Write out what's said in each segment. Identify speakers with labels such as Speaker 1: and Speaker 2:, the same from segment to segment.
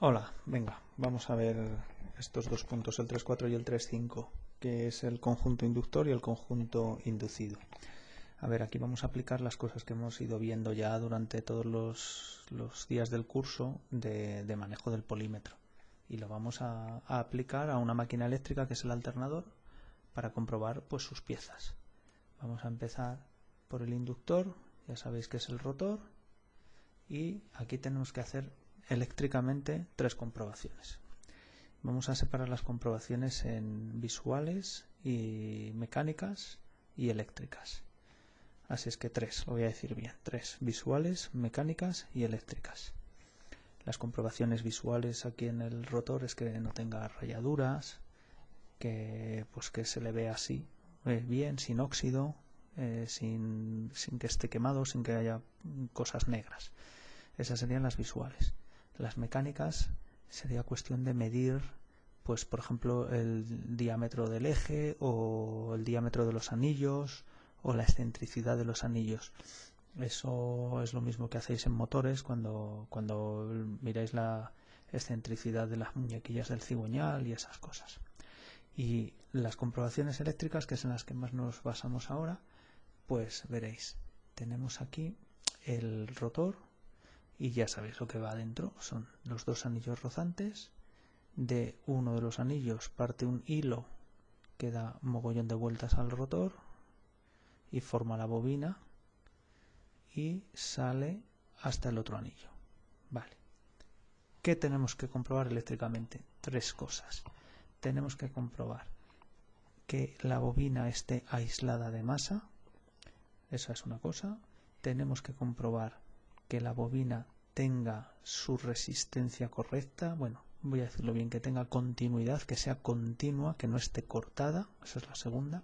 Speaker 1: Hola, venga, vamos a ver estos dos puntos, el 3,4 y el 3,5, que es el conjunto inductor y el conjunto inducido. A ver, aquí vamos a aplicar las cosas que hemos ido viendo ya durante todos los días del curso de manejo del polímetro. Y lo vamos a aplicar a una máquina eléctrica que es el alternador para comprobar pues sus piezas. Vamos a empezar por el inductor, ya sabéis que es el rotor, y aquí tenemos que hacer eléctricamente tres comprobaciones. Vamos a separar las comprobaciones en visuales y mecánicas y eléctricas. Así es que tres, lo voy a decir bien, tres: visuales, mecánicas y eléctricas. Las comprobaciones visuales aquí en el rotor es que no tenga rayaduras, que se le vea así, bien, sin óxido, sin que esté quemado, sin que haya cosas negras. Esas serían las visuales. Las mecánicas sería cuestión de medir, pues por ejemplo, el diámetro del eje o el diámetro de los anillos o la excentricidad de los anillos. Eso es lo mismo que hacéis en motores cuando miráis la excentricidad de las muñequillas del cigüeñal y esas cosas. Y las comprobaciones eléctricas, que son las que más nos basamos ahora, pues veréis, tenemos aquí el rotor y ya sabéis lo que va adentro. Son los dos anillos rozantes. De uno de los anillos parte un hilo que da mogollón de vueltas al rotor y forma la bobina y sale hasta el otro anillo. Vale. ¿Qué tenemos que comprobar eléctricamente? Tres cosas. Tenemos que comprobar que la bobina esté aislada de masa. Esa es una cosa. Tenemos que comprobar que la bobina tenga su resistencia correcta. Bueno, voy a decirlo bien, que tenga continuidad, que sea continua, que no esté cortada. Esa es la segunda.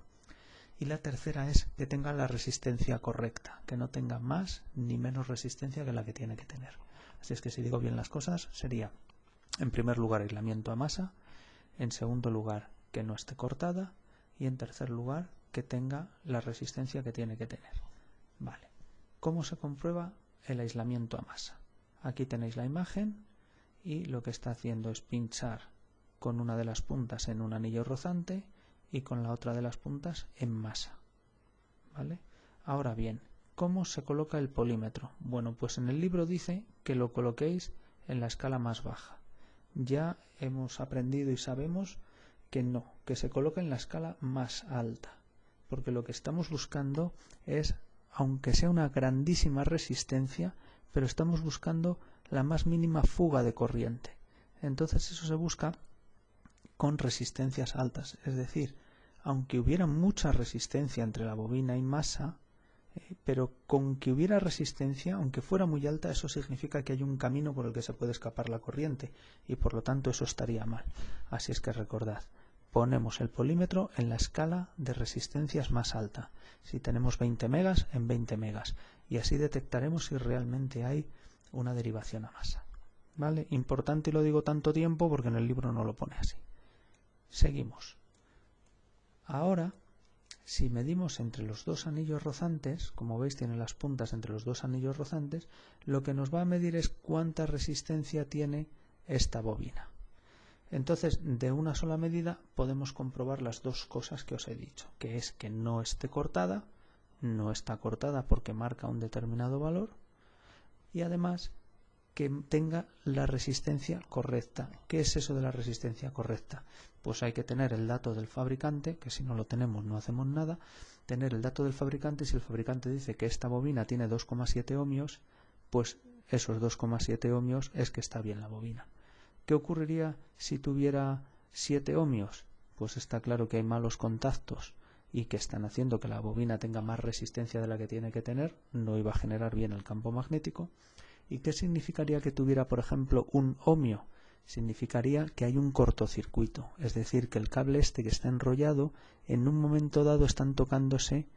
Speaker 1: Y la tercera es que tenga la resistencia correcta, que no tenga más ni menos resistencia que la que tiene que tener. Así es que si digo bien las cosas, sería, en primer lugar, aislamiento a masa; en segundo lugar, que no esté cortada; y en tercer lugar, que tenga la resistencia que tiene que tener. Vale. ¿Cómo se comprueba el aislamiento a masa? Aquí tenéis la imagen y lo que está haciendo es pinchar con una de las puntas en un anillo rozante y con la otra de las puntas en masa. ¿Vale? Ahora bien, ¿cómo se coloca el polímetro? Bueno, pues en el libro dice que lo coloquéis en la escala más baja. Ya hemos aprendido y sabemos que no, que se coloca en la escala más alta, porque lo que estamos buscando es, aunque sea una grandísima resistencia, pero estamos buscando la más mínima fuga de corriente. Entonces eso se busca con resistencias altas, es decir, aunque hubiera mucha resistencia entre la bobina y masa, pero con que hubiera resistencia, aunque fuera muy alta, eso significa que hay un camino por el que se puede escapar la corriente y por lo tanto eso estaría mal. Así es que recordad, ponemos el polímetro en la escala de resistencias más alta. Si tenemos 20 megas, en 20 megas. Y así detectaremos si realmente hay una derivación a masa. ¿Vale? Importante, y lo digo tanto tiempo porque en el libro no lo pone así. Seguimos. Ahora, si medimos entre los dos anillos rozantes, como veis tiene las puntas entre los dos anillos rozantes, lo que nos va a medir es cuánta resistencia tiene esta bobina. Entonces, de una sola medida podemos comprobar las dos cosas que os he dicho, que es que no esté cortada, no está cortada porque marca un determinado valor, y además que tenga la resistencia correcta. ¿Qué es eso de la resistencia correcta? Pues hay que tener el dato del fabricante, que si no lo tenemos no hacemos nada. Tener el dato del fabricante, si el fabricante dice que esta bobina tiene 2,7 ohmios, pues esos 2,7 ohmios es que está bien la bobina. ¿Qué ocurriría si tuviera 7 ohmios? Pues está claro que hay malos contactos y que están haciendo que la bobina tenga más resistencia de la que tiene que tener, no iba a generar bien el campo magnético. ¿Y qué significaría que tuviera, por ejemplo, un ohmio? Significaría que hay un cortocircuito, es decir, que el cable este que está enrollado, en un momento dado están tocándose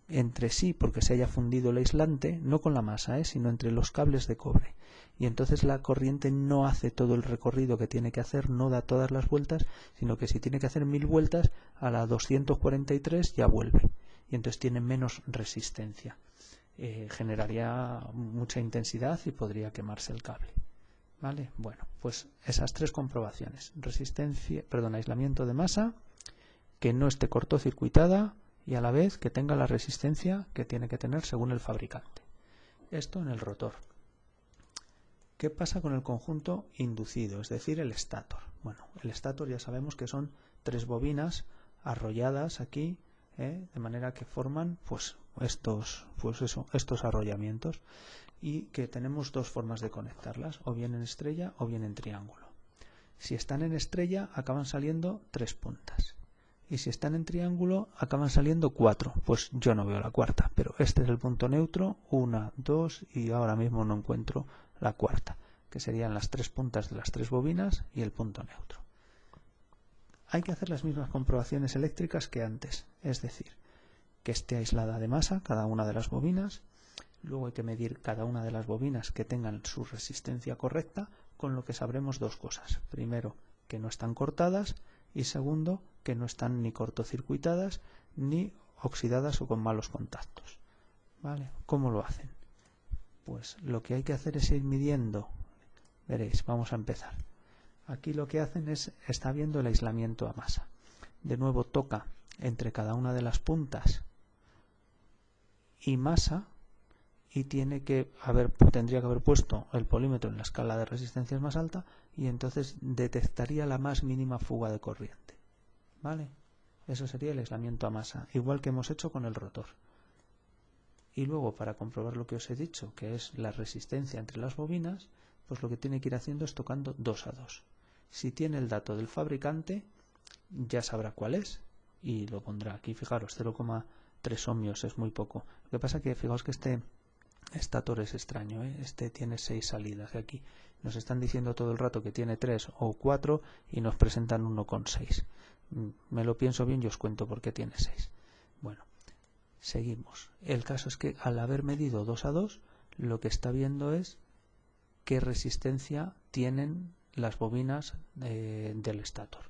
Speaker 1: entre sí porque se haya fundido el aislante, no con la masa, sino entre los cables de cobre. Y entonces la corriente no hace todo el recorrido que tiene que hacer, no da todas las vueltas, sino que si tiene que hacer 1000 vueltas, a la 243 ya vuelve. Y entonces tiene menos resistencia. Generaría mucha intensidad y podría quemarse el cable. ¿Vale? Bueno, pues esas tres comprobaciones. Aislamiento de masa, que no esté cortocircuitada y a la vez que tenga la resistencia que tiene que tener según el fabricante. Esto en el rotor. ¿Qué pasa con el conjunto inducido, es decir, el estator? Bueno, el estator ya sabemos que son tres bobinas arrolladas aquí, de manera que forman estos arrollamientos, y que tenemos dos formas de conectarlas, o bien en estrella o bien en triángulo. Si están en estrella acaban saliendo 3 puntas, y si están en triángulo acaban saliendo 4. Pues yo no veo la cuarta, pero este es el punto neutro, 1, 2 y ahora mismo no encuentro la cuarta, que serían las 3 puntas de las 3 bobinas y el punto neutro. Hay que hacer las mismas comprobaciones eléctricas que antes, es decir, que esté aislada de masa cada una de las bobinas. Luego hay que medir cada una de las bobinas que tengan su resistencia correcta, con lo que sabremos dos cosas. Primero, que no están cortadas, y segundo, que no están ni cortocircuitadas ni oxidadas o con malos contactos. ¿Vale? ¿Cómo lo hacen? Pues lo que hay que hacer es ir midiendo. Veréis, vamos a empezar. Aquí lo que hacen está viendo el aislamiento a masa. De nuevo toca entre cada una de las puntas y masa, y tendría que haber puesto el polímetro en la escala de resistencias más alta, y entonces detectaría la más mínima fuga de corriente. ¿Vale? Eso sería el aislamiento a masa, igual que hemos hecho con el rotor. Y luego, para comprobar lo que os he dicho, que es la resistencia entre las bobinas, pues lo que tiene que ir haciendo es tocando 2 a 2. Si tiene el dato del fabricante, ya sabrá cuál es y lo pondrá aquí. Fijaros, 0,3 ohmios es muy poco. Lo que pasa que fijaos que este estator es extraño, este tiene 6 salidas. Aquí nos están diciendo todo el rato que tiene 3 o 4 y nos presentan 1,6. Me lo pienso bien y os cuento por qué tiene 6. Bueno, seguimos. El caso es que al haber medido 2 a 2, lo que está viendo es qué resistencia tienen las bobinas del estator.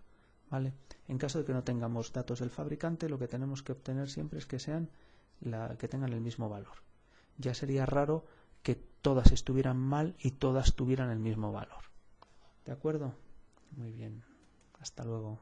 Speaker 1: ¿Vale? En caso de que no tengamos datos del fabricante, lo que tenemos que obtener siempre es que que tengan el mismo valor. Ya sería raro que todas estuvieran mal y todas tuvieran el mismo valor. ¿De acuerdo? Muy bien. Hasta luego.